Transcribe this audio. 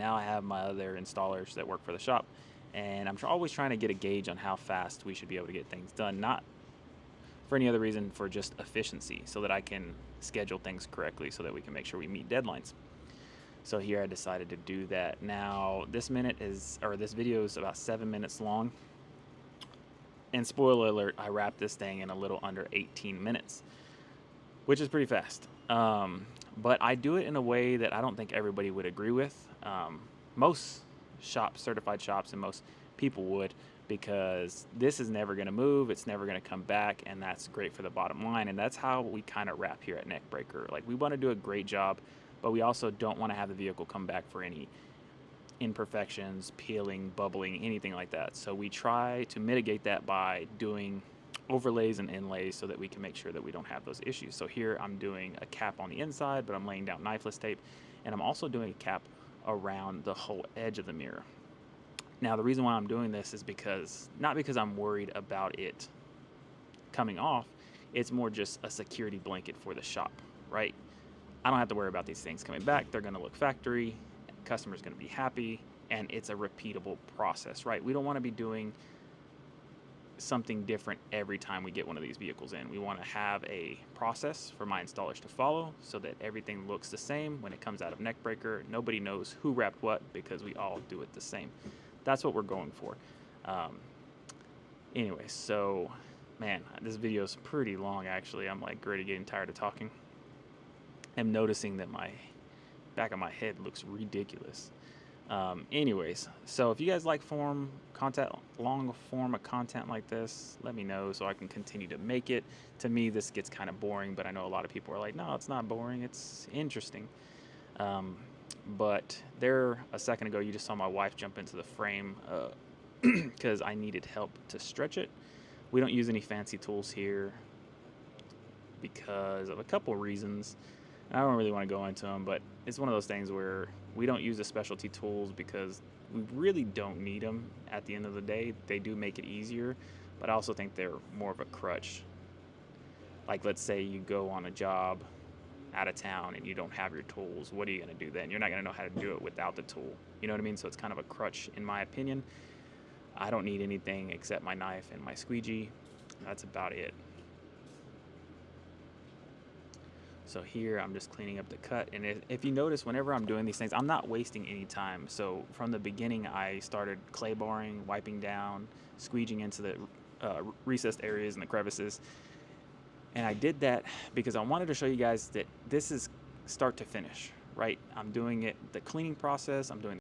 Now I have my other installers that work for the shop, and I'm always trying to get a gauge on how fast we should be able to get things done, not for any other reason, for just efficiency, so that I can schedule things correctly so that we can make sure we meet deadlines. So here I decided to do that. Now this video is about 7 minutes long, and spoiler alert, I wrapped this thing in a little under 18 minutes, which is pretty fast. But I do it in a way that I don't think everybody would agree with. Most shops, certified shops, and most people would, because this is never going to move, it's never going to come back, and that's great for the bottom line. And that's how we kind of wrap here at Neckbreaker. Like, we want to do a great job, but we also don't want to have the vehicle come back for any imperfections, peeling, bubbling, anything like that. So we try to mitigate that by doing overlays and inlays so that we can make sure that we don't have those issues. So here I'm doing a cap on the inside, but I'm laying down knifeless tape, and I'm also doing a cap around the whole edge of the mirror. Now the reason why I'm doing this is not because I'm worried about it coming off, it's more just a security blanket for the shop, right? I don't have to worry about these things coming back. They're going to look factory, customer's going to be happy, and it's a repeatable process, right? We don't want to be doing something different every time we get one of these vehicles in. We want to have a process for my installers to follow so that everything looks the same when it comes out of Neckbreaker. Nobody knows who wrapped what because we all do it the same. That's what we're going for. Anyway, so man, this video is pretty long actually. I'm like already getting tired of talking. I'm noticing that my back of my head looks ridiculous. Anyways, so if you guys like long form of content like this, let me know so I can continue to make it. To me, this gets kind of boring, but I know a lot of people are like, no, it's not boring, it's interesting. But there, a second ago, you just saw my wife jump into the frame because I needed help to stretch it. We don't use any fancy tools here because of a couple reasons. I don't really want to go into them, but it's one of those things where we don't use the specialty tools because we really don't need them at the end of the day. They do make it easier, but I also think they're more of a crutch. Like, let's say you go on a job out of town and you don't have your tools. What are you going to do then? You're not going to know how to do it without the tool. You know what I mean? So it's kind of a crutch in my opinion. I don't need anything except my knife and my squeegee. That's about it. So here I'm just cleaning up the cut, and if you notice, whenever I'm doing these things, I'm not wasting any time. So from the beginning, I started clay barring, wiping down, squeegeeing into the recessed areas and the crevices. And I did that because I wanted to show you guys that this is start to finish, right? I'm doing it, the cleaning process, I'm doing